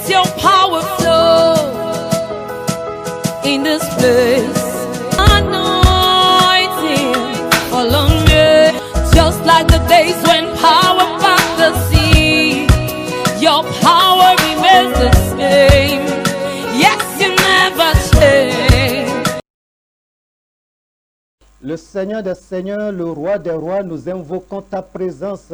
Let your power flow in this place. Anointing fall on me, just like the days when power part the sea. Your power remains the same. Yes, you never change. Le Seigneur des Seigneurs, le Roi des Rois, nous invoquons ta présence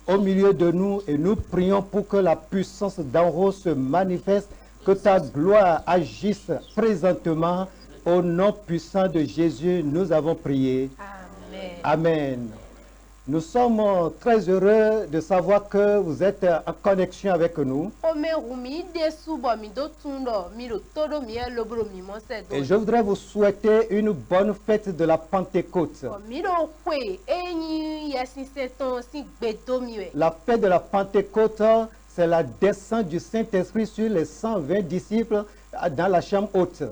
au milieu de nous et nous prions pour que la puissance d'en haut se manifeste, que ta gloire agisse présentement. Au nom puissant de Jésus, nous avons prié. Amen. Amen. Nous sommes très heureux de savoir que vous êtes en connexion avec nous. Et je voudrais vous souhaiter une bonne fête de la Pentecôte. La fête de la Pentecôte, c'est la descente du Saint-Esprit sur les 120 disciples dans la chambre haute.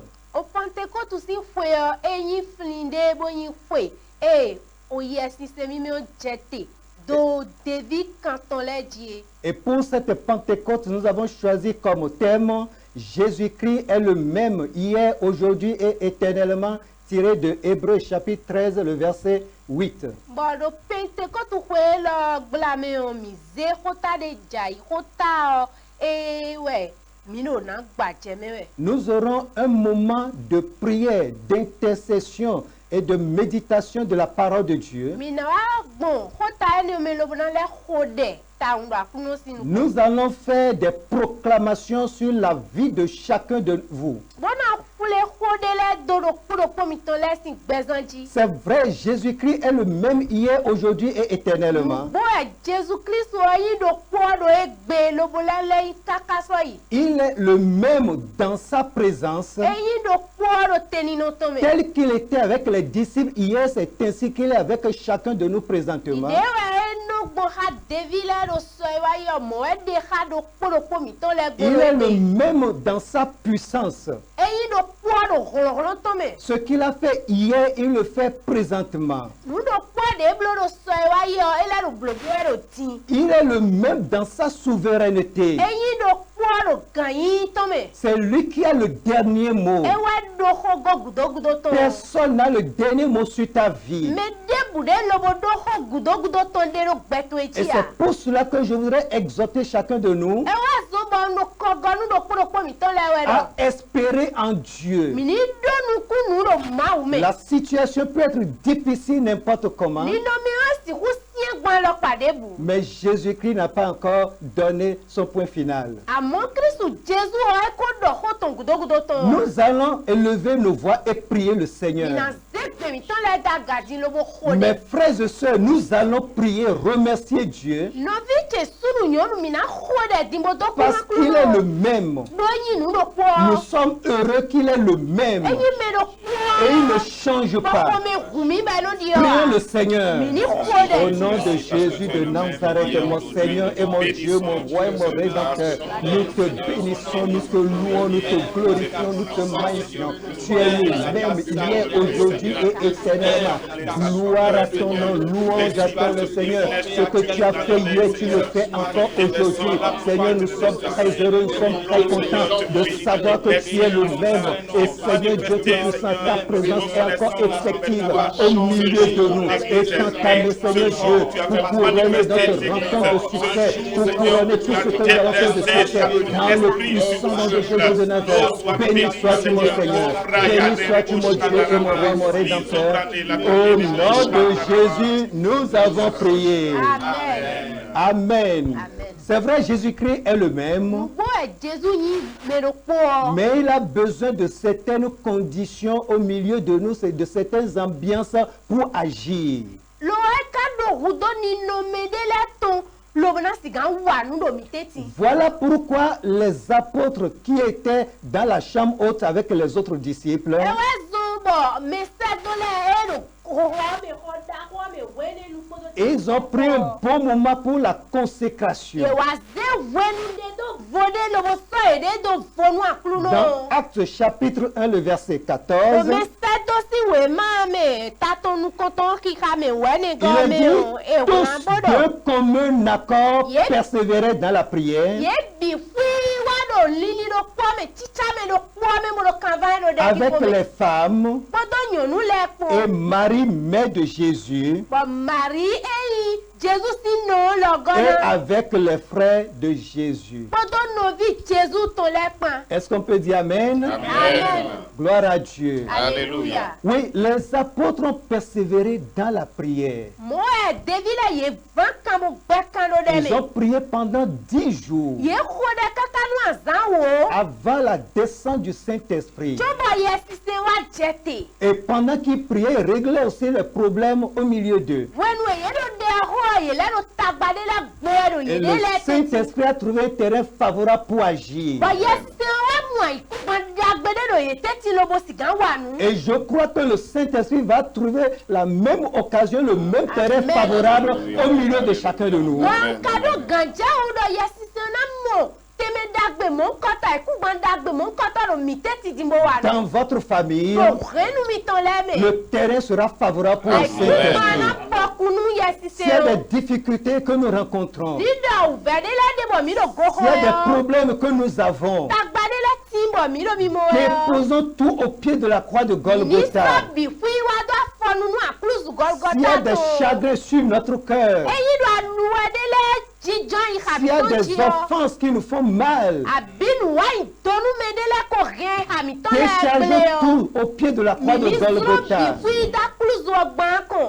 Et pour cette Pentecôte, nous avons choisi comme thème Jésus-Christ est le même hier, aujourd'hui et éternellement, tiré de Hébreux chapitre 13, le verset 8. Nous aurons un moment de prière, d'intercession et de méditation de la parole de Dieu. Nous allons faire des proclamations sur la vie de chacun de vous. C'est vrai, Jésus-Christ est le même hier, aujourd'hui et éternellement. Il est le même dans sa présence. Tel qu'il était avec les disciples hier, c'est ainsi qu'il est avec chacun de nous présentement. Il est le même dans sa puissance. Ce qu'il a fait hier, il le fait présentement. Il est le même dans sa souveraineté. C'est lui qui a le dernier mot. Personne n'a le dernier mot sur ta vie. Et c'est pour cela que je voudrais exhorter chacun de nous à espérer en Dieu. La situation peut être difficile n'importe comment, mais Jésus-Christ n'a pas encore donné son point final. Nous allons élever nos voix et prier le Seigneur. Mes frères et sœurs, nous allons prier, remercier Dieu parce qu'il est le même. Nous sommes heureux qu'il est le même et il ne change pas. Prions le Seigneur. Au nom de Jésus de Nazareth, mon Seigneur et mon Dieu, mon roi et mon rédempteur, nous te bénissons, nous te louons, nous te glorifions, nous te magnifions. Tu es le même hier, aujourd'hui et éternellement. Gloire à ton nom, louange à ton nom, Seigneur. Ce que tu as fait hier, tu le fais encore aujourd'hui. Seigneur, nous sommes très heureux, nous sommes très contents de savoir que tu es le même. Et Seigneur Dieu Tout-Puissant, ta présence est encore effective au milieu de nous. Et t'entamer, Seigneur Dieu, pour couronner notre rencontre de succès, pour couronner tout ce que nous allons faire de succès dans le puissant nom de Jésus de Nazareth. Béni sois-tu mon Seigneur, béni sois-tu mon Dieu et mon roi, mon rédempteur. Au nom de Jésus, nous avons prié. Amen. Amen. C'est vrai, Jésus-Christ est le même, mais il a besoin de certaines conditions au milieu de nous, de certaines ambiances pour agir. Voilà pourquoi les apôtres qui étaient dans la chambre haute avec les autres disciples, ils ont pris un bon moment pour la consécration. Dans Actes chapitre 1, le verset 14, il est dit, tous d'un commun accord persévéraient dans la prière avec les femmes et Marie, mère de Jésus, et avec les frères de Jésus. Est-ce qu'on peut dire Amen? Amen. Gloire à Dieu. Alléluia. Oui, les apôtres ont persévéré dans la prière. Ils ont prié pendant 10 jours avant la descente du Saint-Esprit. Et pendant qu'ils priaient, ils réglaient aussi les problèmes au milieu d'eux. Et le Saint-Esprit a trouvé un terrain favorable pour agir. Et je crois que le Saint-Esprit va trouver la même occasion, le même terrain favorable au milieu de chacun de nous. Dans votre famille, le terrain sera favorable pour le Saint-Esprit. S'il y a des difficultés que nous rencontrons, s'il y a des problèmes que nous avons, déposons tout au pied de la croix de Golgotha. S'il y a des chagrins sur notre cœur, s'il y a des offenses qui nous font mal, déchargeons tout au pied de la croix de Golgotha.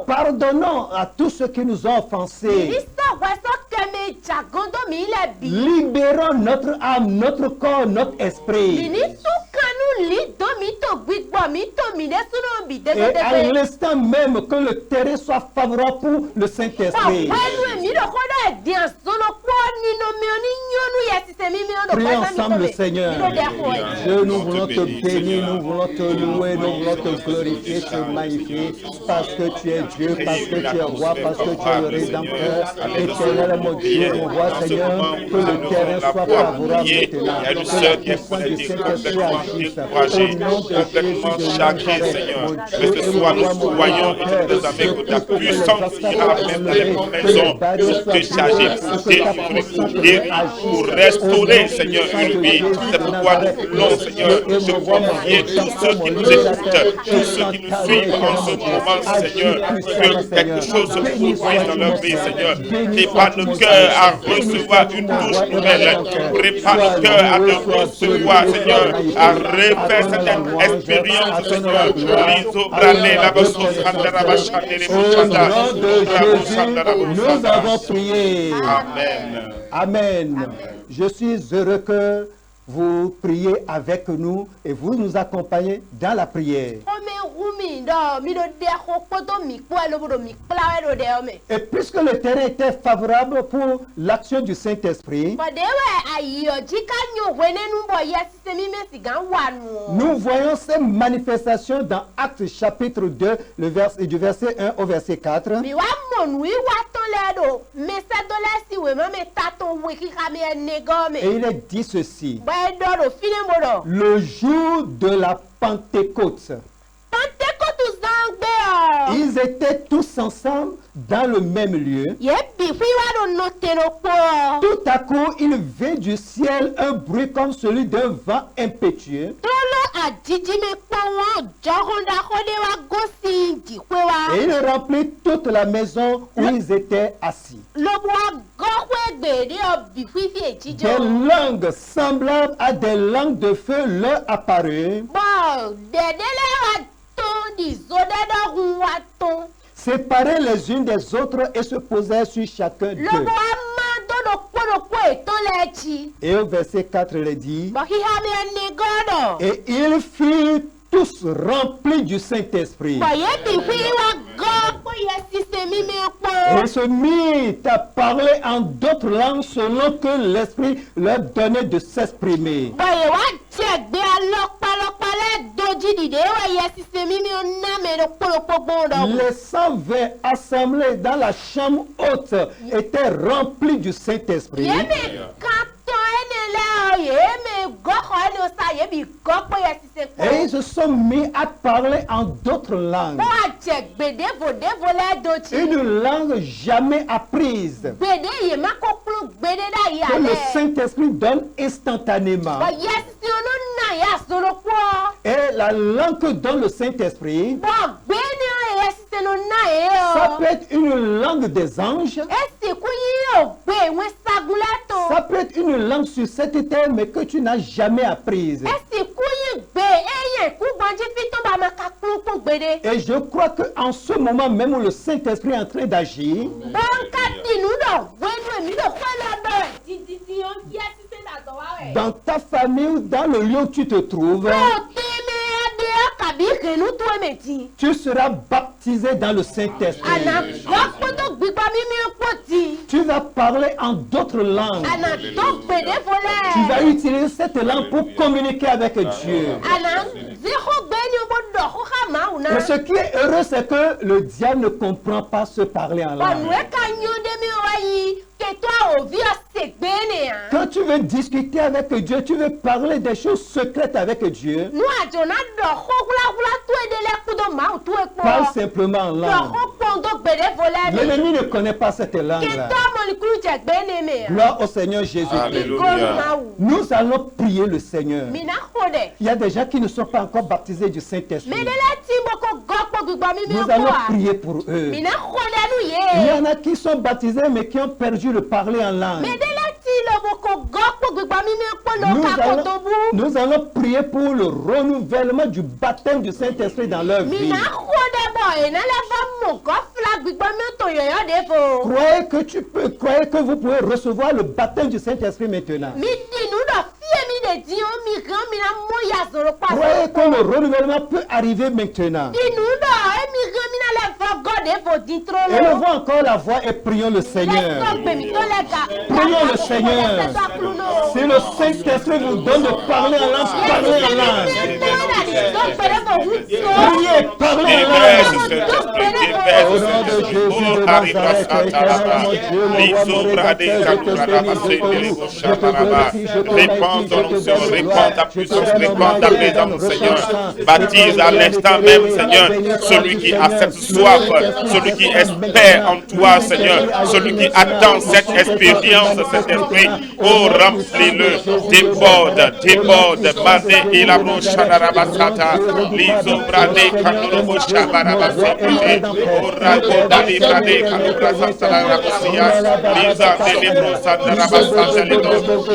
Pardonnons à tous ceux qui nous ont offensés. Libérons notre âme, notre corps, notre esprit. Et à l'instant même que le terrain soit favorable pour le Saint-Esprit. Prions ensemble le Seigneur. Dieu, nous voulons te bénir, nous voulons te louer, nous voulons te glorifier, te magnifier, parce que tu es Dieu, parce que tu es roi, parce que tu es le Rédempteur. Éternel, mon Dieu, mon roi, Seigneur, que le terrain soit favorable maintenant. Que la puissance du Saint-Esprit agisse. Au nom de Jésus de Nazareth, mon Dieu, que ce soit nos croyants et nos amis, que ta puissance ira même dans les maisons, pour décharger, pour délivrer, pour guérir, pour restaurer, Seigneur, une vie. C'est pourquoi nous voulons, Seigneur, je crois prier tous ceux qui nous écoutent, tous ceux qui nous suivent en ce moment, Seigneur, que quelque chose se produise dans leur vie, Seigneur. Prépare nos cœurs à recevoir une douce nouvelle. Prépare nos cœurs à te recevoir, Seigneur, à refaire cette expérience, Seigneur. Au nom de Jésus, nous avons prié. Amen. Amen. Je suis heureux que vous priez avec nous et vous nous accompagnez dans la prière. Et puisque le terrain était favorable pour l'action du Saint-Esprit, nous voyons ces manifestations dans Actes chapitre 2, du verset 1 au verset 4. Et il est dit ceci: le jour de la Pentecôte, ils étaient tous ensemble dans le même lieu. Tout à coup, il vint du ciel un bruit comme celui d'un vent impétueux. Et il remplit toute la maison où ils étaient assis. Des langues semblables à des langues de feu leur apparurent, séparées les unes des autres et se posaient sur chacun d'eux. Et au verset 4, il est dit: et ils furent tous remplis du Saint-Esprit. Et se mit à parler en d'autres langues selon que l'Esprit leur donnait de s'exprimer. Les 120 assemblés dans la chambre haute étaient remplis du Saint-Esprit. Et ils se sont mis à parler en d'autres langues. Une langue jamais apprise. que le Saint-Esprit donne instantanément. Et la langue que donne le Saint-Esprit, ça peut être une langue des anges. Ça peut être une langue sur cette terre, mais que tu n'as jamais apprise. Et je crois qu'en ce moment même où le Saint-Esprit est en train d'agir, dans ta famille ou dans le lieu où tu te trouves, tu seras baptisé dans le Saint-Esprit. Tu vas parler en d'autres langues. Tu vas utiliser cette langue pour communiquer avec Dieu. Mais ce qui est heureux, c'est que le diable ne comprend pas se parler en langue. Quand tu veux discuter avec Dieu, tu veux parler des choses secrètes avec Dieu, parle simplement en langue. L'ennemi ne connaît pas cette langue-là. Gloire au Seigneur Jésus-Christ. Nous allons prier le Seigneur. Il y a des gens qui ne sont pas encore baptisés du Saint-Esprit. Nous allons prier pour eux. Il y en a qui sont baptisés mais qui ont perdu le parler en langue. Nous allons prier pour le renouvellement du baptême du Saint-Esprit dans leur vie. Croyez que vous pouvez recevoir le baptême du Saint-Esprit maintenant. Croyez que le renouvellement peut arriver maintenant. Élevons encore la voix et prions le Seigneur. Prions le Seigneur. Si le Saint-Esprit vous donne de parler en langue, parlez en langue. Priez, parlez en langue. Au nom de Jésus de Nazareth, répands ta puissance, répands ta présence, Seigneur. Baptise à l'instant même, Seigneur, celui qui a cette soif, celui qui espère en toi, Seigneur, celui qui attend cette expérience, cet esprit. Oh, remplis-le, déborde, Mate et la broche Rabasata, Lizo Brade, Kandorobo Shabarabasete, Oh, Ragoda, Librade, Kandorasata, Rabasia, Liza, Delibro, Santa Rabasata,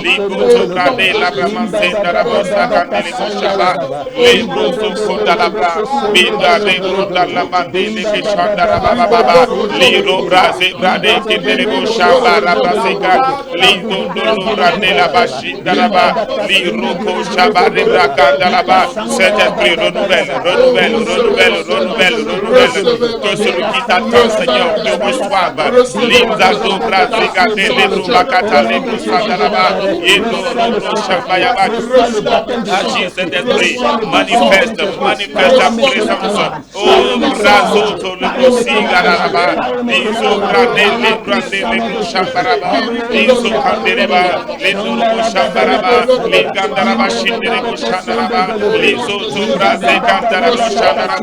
Ligo, Brade, Labramanse, Darabosa, Candelico Shaba, Libro, Sofonda Labra, Binda, Libro, Dalamande, Likishanda Rababa, Liro, Brase, Brade, Kinderebo Shaba, Rabaseka, Lizo, Dolo, Rade, Labashinda Raba, Liro, Shaba, Rebrakanda Laba, Saint-Esprit, renouvelle. Que celui qui t'attend, Seigneur, te reçoive. Liza, Brase, Gade, Libro, Bakata, Libro, Sanda Raba, Agis Saint-Esprit, manifeste ta présence. Oh, Brazoto, le Bossi, Gararaba, Lizo, Brande, les Chambaraba, Lizo, Candereba, les Toro, Chambaraba, les Gandaraba, Shinderebo, Chandaraba, Lizo, Braze, Candaraba, Chandaraba,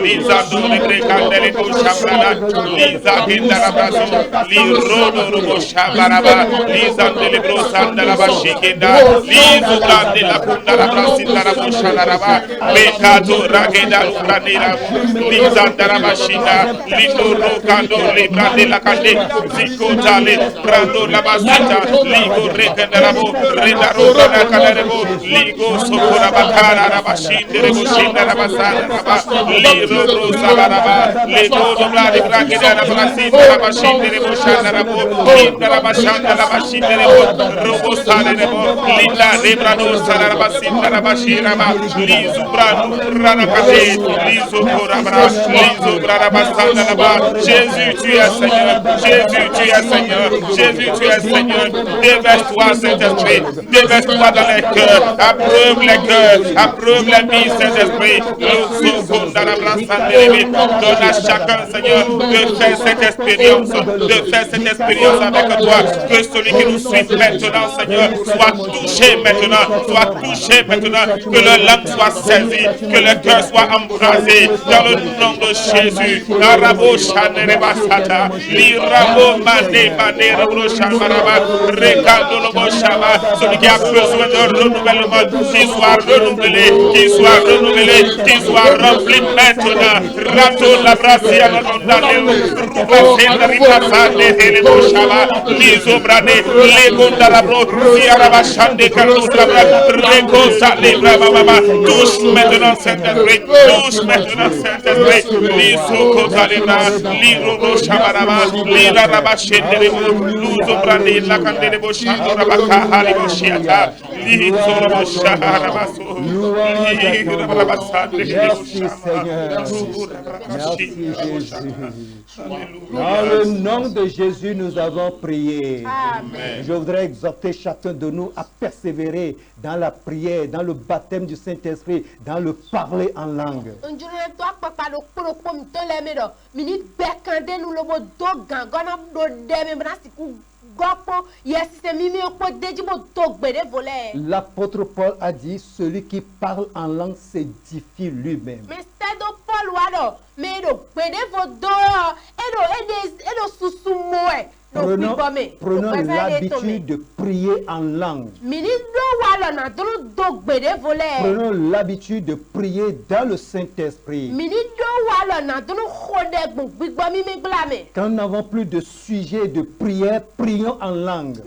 Liza, Dole, Canderebo, Chambrada, Liza, Gendarabrazo, Lirodo, Chambaraba, Liza, Delebro, Sandaraba, Shikenda, Lizo, Brande, la Kundara, Brasindara, Bushanaraba, Mekato, Rageda, Ubranira, Liza, Darabashina, Lindo, Rokando, Librande, la Kande, Zikota, Brando, la Basita, Ligo, Rekandarabo, Redaro, Ranakanarabo, Ligo, Sokora, Bakara, Rabashinde, Rebushinda, Rabasana, Liro, Salaraba, Ligo, Blade, Rageda, Rabasinda, Rabashinde, Rebushanarabo, Linda, Rabashanda, Rabashinde, Robosane, Linda, Rebrado, Sarabasina, Rabashiraba, Lizu, Brando, Ranakate, Lizu, Korabra, Lizu, Brabasana, Jésus, tu es Seigneur, Jésus, tu es Seigneur, Jésus, tu es Seigneur, déverse-toi, Saint-Esprit, déverse-toi dans les cœurs, approuve les Bénis Saint-Esprit. Donne à chacun, Seigneur, de faire cette expérience, avec toi. Que celui qui nous suit maintenant, Seigneur, soit touché maintenant, que le langue soit saisie, que le cœur soit embrasé dans le nom de Jésus. Celui qui a besoin de renouvellement, qu'il soit renouvelé, qu'il soit rempli maintenant. Rato la brasia la mondane, rubasenda ribasande helebo shaba, lizobrane, legonda la bro, siarabashande kalosra bra, rekosa libra baba. Touche maintenant Saint-Esprit, lizokosa libra, lirono shabaraba, lira rabashende lebo, luzobrane la kandelebo shando rabaka halebo shiata, lizorobo shaharabaso, Merci Seigneur. Merci Jésus. Dans le nom de Jésus, nous avons prié. Amen. Je voudrais exhorter chacun de nous à persévérer dans la prière, dans le baptême du Saint-Esprit, dans le parler en langue. L'apôtre Paul a dit, celui qui parle en langue s'édifie lui-même. Prenons l'habitude de prier en langue. Prenons l'habitude de prier dans le Saint-Esprit. Quand nous n'avons plus de sujet de prière, prions en langue.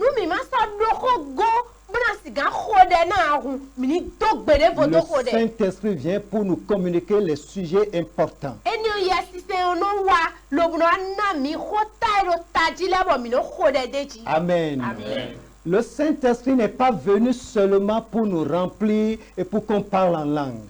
Le Saint-Esprit vient pour nous communiquer les sujets importants. Amen. Le Saint-Esprit n'est pas venu seulement pour nous remplir et pour qu'on parle en langue.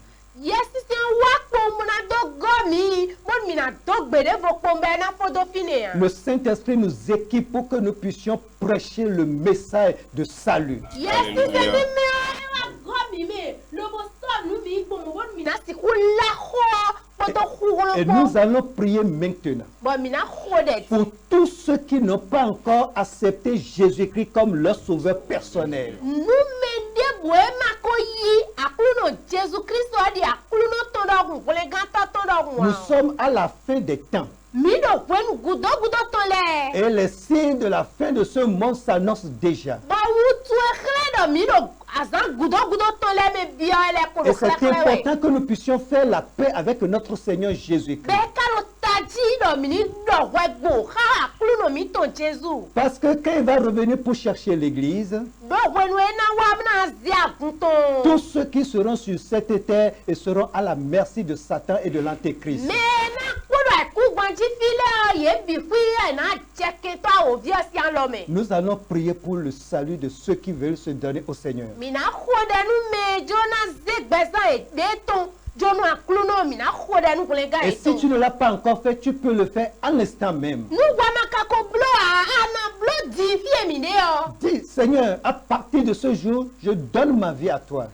Le Saint-Esprit nous équipe pour que nous puissions prêcher le message de salut. Et nous allons prier maintenant pour tous ceux qui n'ont pas encore accepté Jésus-Christ comme leur sauveur personnel. Nous sommes à la fin des temps. Et les signes de la fin de ce monde s'annoncent déjà. Et c'est important que nous puissions faire la paix avec notre Seigneur Jésus-Christ. Parce que quand il va revenir pour chercher l'église, tous ceux qui seront sur cette terre et seront à la merci de Satan et de l'Antéchrist. Nous allons prier pour le salut de ceux qui veulent se donner au Seigneur. Et si tu ne l'as pas encore fait, tu peux le faire à l'instant même. Dis, Seigneur, à partir de ce jour, je donne ma vie à toi.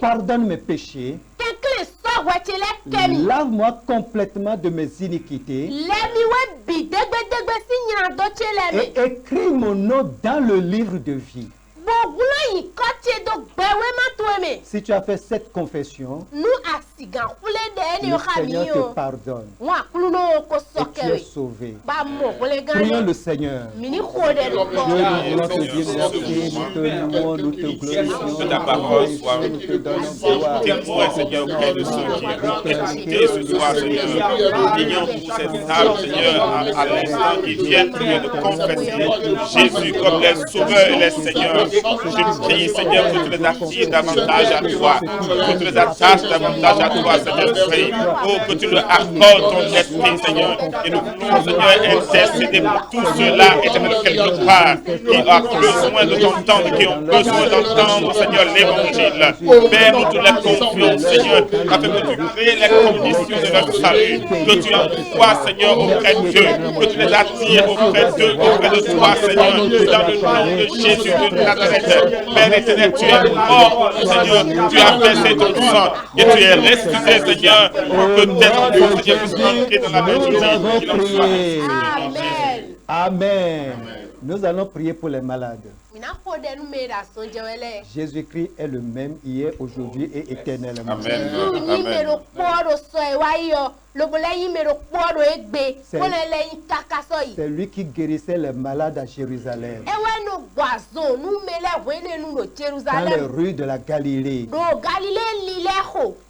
Pardonne mes péchés. Lave-moi complètement de mes iniquités. Et écris mon nom dans le livre de vie. Si tu as fait cette confession, le Seigneur te pardonne et tu es sauvé. Prions le Seigneur. Dieu, nous voulons te dire merci, nous te louons, nous te glorifions, que ta parole soit témoin, Seigneur, auprès de ceux qui écoutent ce soir, Seigneur. Nous prions pour ces âmes, Seigneur, à l'instant qui viennent prier de confesser Jésus comme les sauveurs et les seigneurs. Je prie, Seigneur, que tu les attires davantage à toi, que tu les attaches davantage à toi, Seigneur. Oh, que tu leur accordes ton esprit, Seigneur. Et nous pouvons, Seigneur, intercéder pour tous ceux-là, éternel, quelque part, qui ont besoin de t'entendre, qui ont besoin d'entendre, Seigneur, l'évangile. Père, nous te les confions, Seigneur, afin que tu crées les conditions de leur salut, que tu envoies, Seigneur, auprès d'eux, que tu les attires auprès d'eux, auprès de toi, Seigneur, dans le nom de Jésus de Nazareth. Père éternel, tu es mort, Seigneur, tu as versé ton sang et tu es ressuscité, Seigneur, pour que tes enfants, Seigneur, puissent entrer dans la maison. Amen. Amen. Nous allons prier pour les malades. Jésus-Christ est le même hier, aujourd'hui et éternellement. Amen. Amen. C'est lui qui guérissait les malades à Jérusalem, dans les rues de la Galilée.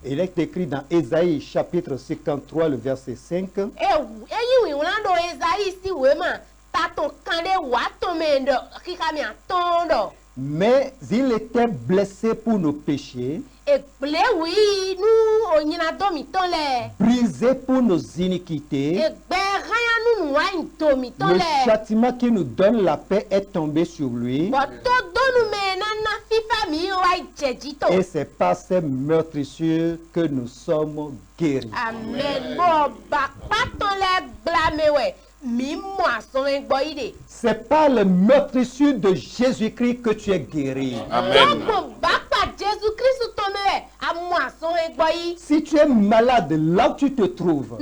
Il est écrit dans Ésaïe chapitre 53, le verset 5. Mais il était blessé pour nos péchés, brisé pour nos iniquités. Le châtiment qui nous donne la paix est tombé sur lui. Et c'est par ces meurtrissures que nous sommes guéris. Amen. C'est par le meurtrissure de Jésus-Christ que tu es guéri. Amen. Si tu es malade là où tu te trouves,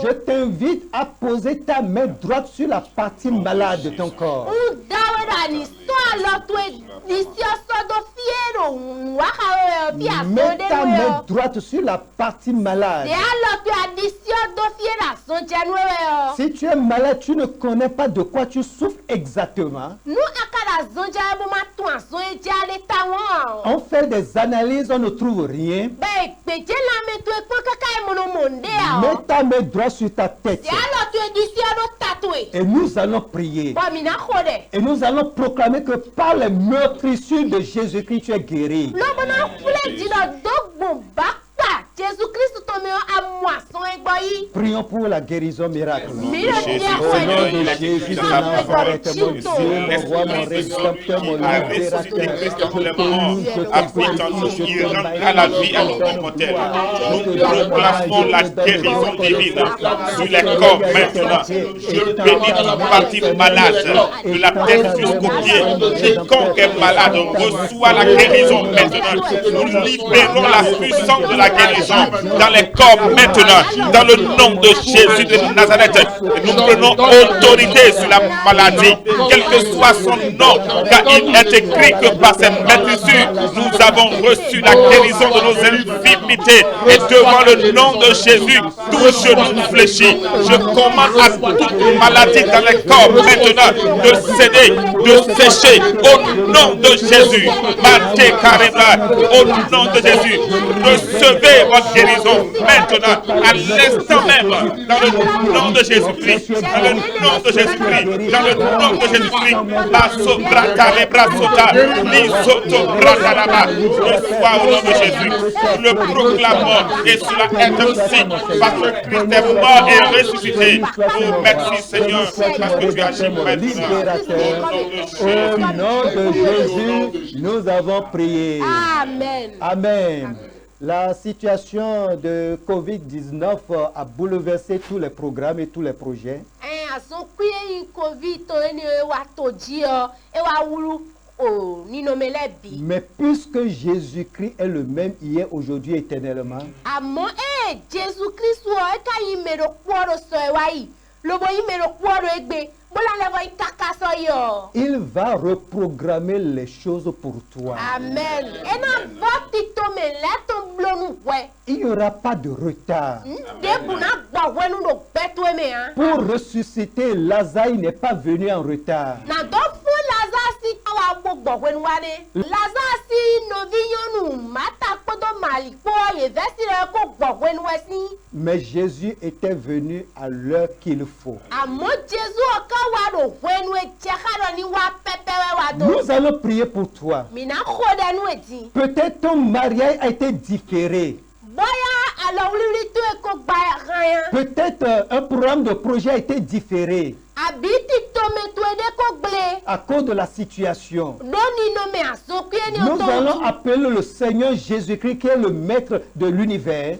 je t'invite à poser ta main droite sur la partie malade de ton corps. Mets ta main droite sur la partie malade. Si tu es malade, tu ne connais pas de quoi tu souffres exactement. On fait des analyses, on ne trouve rien. Mets ta main droite sur ta tête. Et nous allons prier. Et nous allons proclamer que par les meurtrissures de Jésus-Christ, tu es guéri. Prions pour la guérison miracle. Au nom de Jésus de Nazareth, mon Dieu, mon roi, mon rédempteur, mon libérateur, à la vie à nos mortels. Nous proclamons la guérison divine sur les corps maintenant. Je bénis toute partie malade, de la tête jusqu'au pied. Quiconque est malade reçoit la guérison maintenant. Nous libérons la puissance de la guérison dans les corps maintenant, dans le nom de Jésus de Nazareth. Nous prenons autorité sur la maladie, quel que soit son nom, car il est écrit que par ses meurtrissures, nous avons reçu la guérison de nos infirmités. Et devant le nom de Jésus, tout genou fléchit. Je commande à toute maladie dans les corps maintenant de céder, de sécher, au nom de Jésus. Au nom de Jésus, recevez votre guérison maintenant, à l'instant même, dans le nom de Jésus-Christ, dans le nom de Jésus-Christ, dans le nom de Jésus-Christ, la sobrata, les brasota, l'isoto, brataraba, reçois au nom de Jésus, nous le proclamons et cela est ainsi, parce que Christ est mort et ressuscité. Oh, merci Seigneur, parce que tu agis maintenant. Au nom de Jésus, nous avons prié. Amen. Amen. La situation de Covid-19 a bouleversé tous les programmes et tous les projets. Mais puisque Jésus-Christ est le même hier, aujourd'hui, éternellement, il va reprogrammer les choses pour toi. Amen. Il n'y aura pas de retard. Pour ressusciter, Lazare n'est pas venu en retard. Mais Jésus était venu à l'heure qu'il faut. Nous allons prier pour toi. Peut-être ton mariage a été différé. Peut-être un programme de projet a été différé à cause de la situation. Nous allons appeler le Seigneur Jésus-Christ qui est le maître de l'univers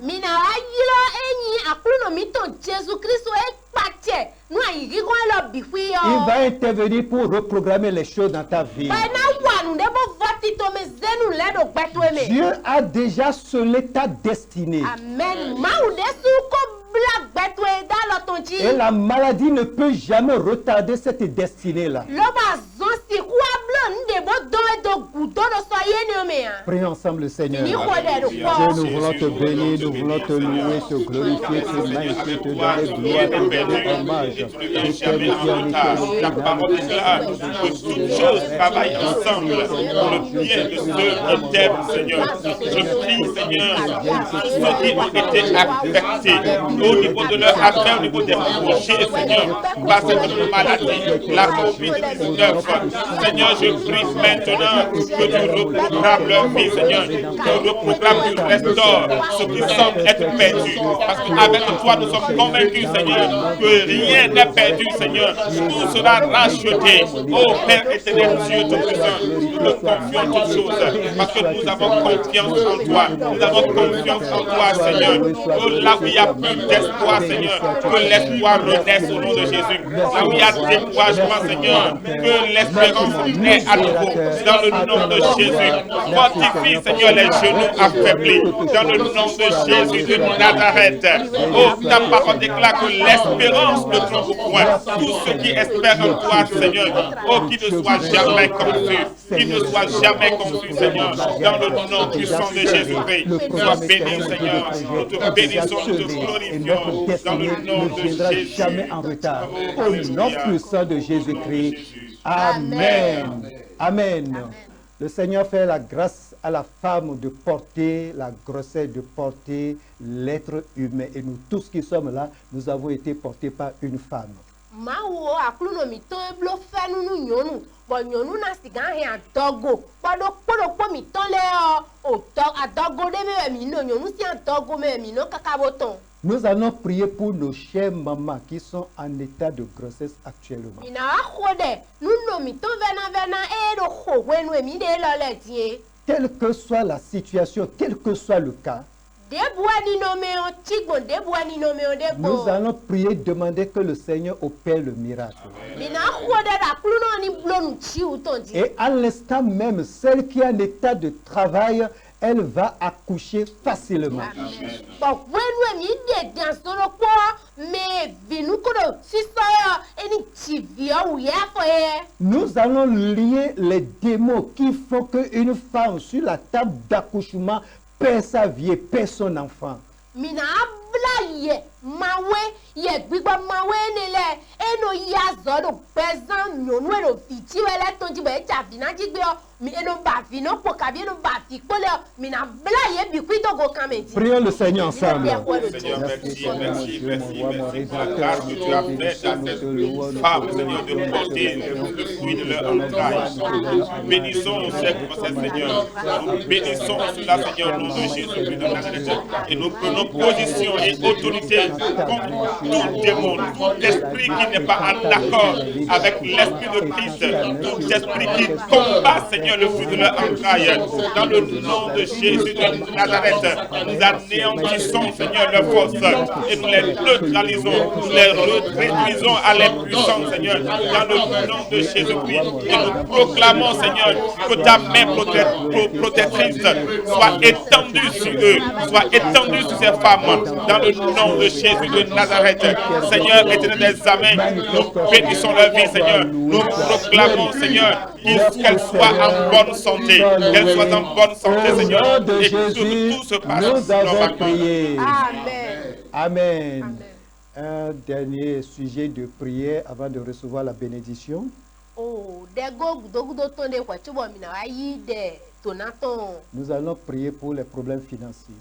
Il va intervenir pour reprogrammer les choses dans ta vie. Dieu a déjà scellé ta destinée. Et la maladie ne peut jamais retarder cette destinée-là. Prions ensemble le Seigneur. Dieu, nous voulons te bénir, nous voulons te louer, te glorifier, te magnifier, te donner gloire, te donner hommage. La parole est là, que toutes choses travaillent ensemble pour le bien de ceux qui t'aiment, Seigneur. Je prie, Seigneur, ceux qui ont été affectés au niveau de leur affaire, au niveau des projets, Seigneur, par cette maladie, la COVID-19. Seigneur, je prie maintenant que tu reprogrammes leur vie, Seigneur, que tu reprogrammes, tu restaures ce qui semble être perdu. Parce qu'avec toi, nous sommes convaincus, Seigneur, que rien n'est perdu, Seigneur. Tout sera racheté. Oh Père éternel, Dieu Tout-Puissant, nous te confions toutes choses parce que nous avons confiance en toi. Nous avons confiance en toi, Seigneur. Oh, là où il y a plus d'espoir, Seigneur, que l'espoir renaisse au nom de Jésus. Là où il y a découragement, Seigneur, que l'espérance est à nouveau. Dans le nom de Jésus, fortifie, Seigneur, les genoux affaiblis. Dans le nom de Jésus de Nazareth. Oh, ta parole déclare que l'espérance ne trompe point. Tous ceux qui espèrent en toi, Seigneur, oh, qui ne soient jamais confus. Qui ne soient jamais confus, Seigneur. Dans le nom puissant de Jésus-Christ. Sois béni, Seigneur. Nous te bénissons, nous te glorifions. Dans le nom de Jésus. Jamais en retard. Au nom puissant de Jésus-Christ. Amen. Amen. Le Seigneur fait la grâce à la femme de porter la grossesse, de porter l'être humain. Et nous tous qui sommes là, nous avons été portés par une femme. Nous allons prier pour nos chères mamans qui sont en état de grossesse actuellement. Quelle que soit la situation, quel que soit le cas, nous allons prier, demander que le Seigneur opère le miracle. Et à l'instant même, celle qui est en état de travail, elle va accoucher facilement. Nous allons lier les démons qui font qu'une femme sur la table d'accouchement perd sa vie, perd son enfant. Prions le Seigneur ensemble. Seigneur, merci pour la grâce que tu as faite à cette femme, Seigneur, de porter le fruit de leur entraille. Nous bénissons cette grossesse, Seigneur. Nous bénissons cela, Seigneur, au nom de Jésus de Nazareth. Et nous prenons position et autorité contre tout démon, tout esprit qui n'est pas en accord avec l'esprit de Christ, tout esprit qui combat, Seigneur, le fruit de leur entraille. Dans le nom de Jésus de Nazareth, nous anéantissons, Seigneur, leurs forces et nous les neutralisons, nous les réduisons à l'impuissance, Seigneur, dans le nom de Jésus-Christ. Et nous proclamons, Seigneur, que ta main protectrice soit étendue sur eux, soit étendue sur ces femmes, dans le nom de Jésus de Nazareth. Seigneur, éternel des amens, nous bénissons leur vie, Seigneur. Nous proclamons, Seigneur, qu'elles soient en bonne santé, qu'elles soient en bonne santé, Seigneur, et que tout se passe. Nous avons prié. Amen. Amen. Un dernier sujet de prière avant de recevoir la bénédiction. Nous allons prier pour les problèmes financiers.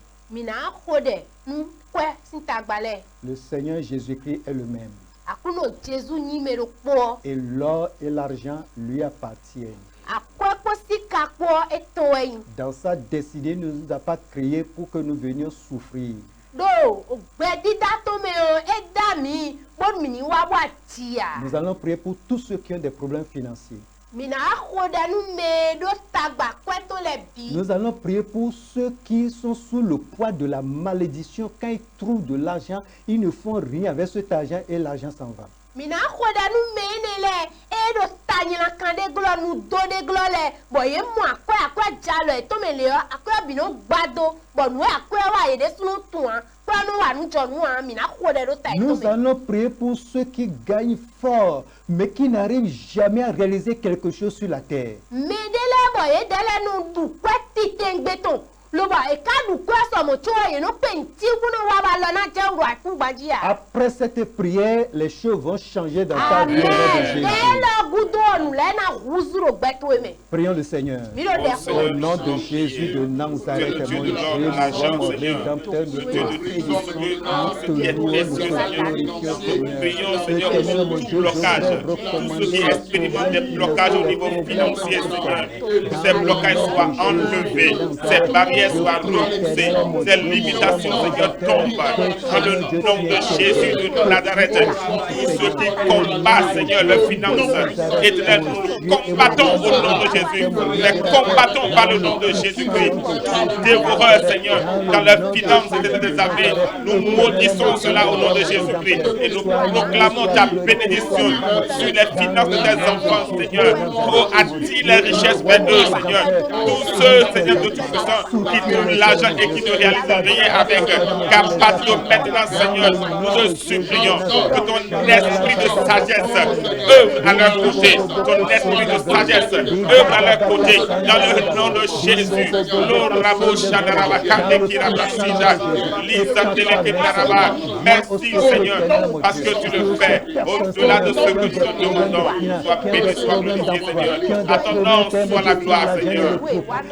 Le Seigneur Jésus-Christ est le même. Et l'or et l'argent lui appartiennent. Dans sa destinée, il ne nous a pas créés pour que nous venions souffrir. Nous allons prier pour tous ceux qui ont des problèmes financiers. Nous allons prier pour ceux qui sont sous le poids de la malédiction. Quand ils trouvent de l'argent, ils ne font rien avec cet argent et l'argent s'en va. Mina khoda nous menele e do tani la kande glo nous donner glole boye mo akwa jalo e to mele akwa bino gbado bo nu akwa wa ye de sunu tuan kwa nu wa nu jo nu an mina khoda do tai. Nous allons prier pour ceux qui gagnent fort mais qui n'arrivent jamais à réaliser quelque chose sur la terre. Medele boye dele nu du kweti tengbeton. Après cette prière, les choses vont changer dans ta vie. Prions le Seigneur. Au nom de Jésus de Nazareth, mon Dieu, mon Rédempteur, nous te prions, Seigneur, pour tout blocage. Tous ceux qui expérimentent des blocages au niveau financier, Seigneur, que ces blocages soient enlevés, ces barrières soient repoussées, ces limitations, Seigneur, tombent dans le nom de Jésus de Nazareth. Tous ceux qui combattent, Seigneur, leurs finances, éternel, nous combattons au nom de Jésus, mais combattons par le nom de Jésus-Christ. Tout dévoreur, Seigneur, dans leurs finances et des armées, nous maudissons cela au nom de Jésus-Christ et nous proclamons ta bénédiction sur les finances de tes enfants, Seigneur. Oh, attire les richesses vers eux, Seigneur. Tous ceux, Seigneur, de tout puissant qui trouvent l'argent et qui ne réalisent rien avec, car partout maintenant, Seigneur, nous te supplions que ton esprit de sagesse œuvre à leur côté, ton esprit de sagesse œuvre à leur côté, dans le nom de Jésus. Merci, Seigneur, parce que tu le fais au-delà de ce que nous te demandons. Sois béni, sois glorifié, Seigneur. À ton nom soit la gloire, Seigneur.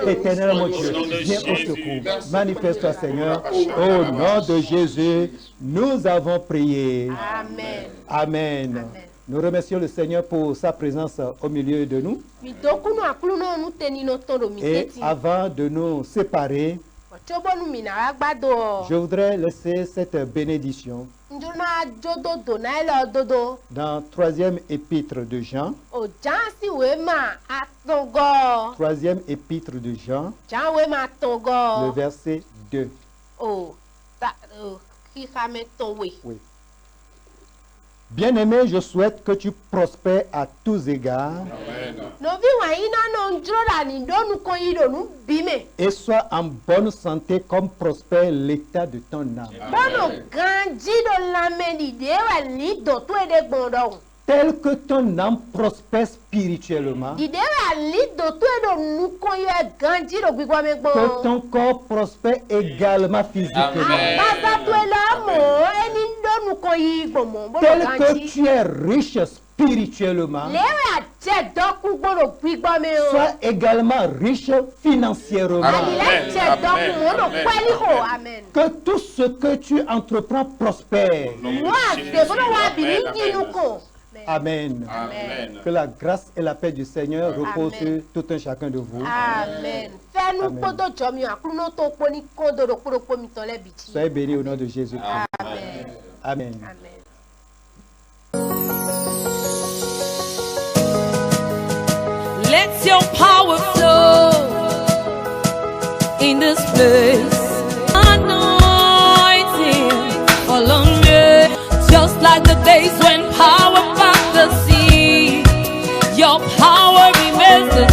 Éternel, mon Dieu, viens au secours. Manifeste-toi, Seigneur. Au nom de Jésus, nous avons prié. Amen. Amen. Nous remercions le Seigneur pour sa présence au milieu de nous. Et avant de nous séparer, je voudrais laisser cette bénédiction dans 3e épître de Jean. 3e épître de Jean, le verset 2. Oui. Bien-aimé, je souhaite que tu prospères à tous égards et sois en bonne santé comme prospère l'état de ton âme. Tel que ton âme prospère spirituellement, que ton corps prospère également physiquement. Tel que tu es riche spirituellement, sois également riche financièrement. Amen. Que tout ce que tu entreprends prospère. Amen. Amen. Que la grâce et la paix du Seigneur reposent sur tout un chacun de vous. Amen. Soyez bénis au nom de Jésus. Amen. Amen. Amen. Let your power flow in this place. Anointing follow me, just like the days when power parted the sea. Your power remains the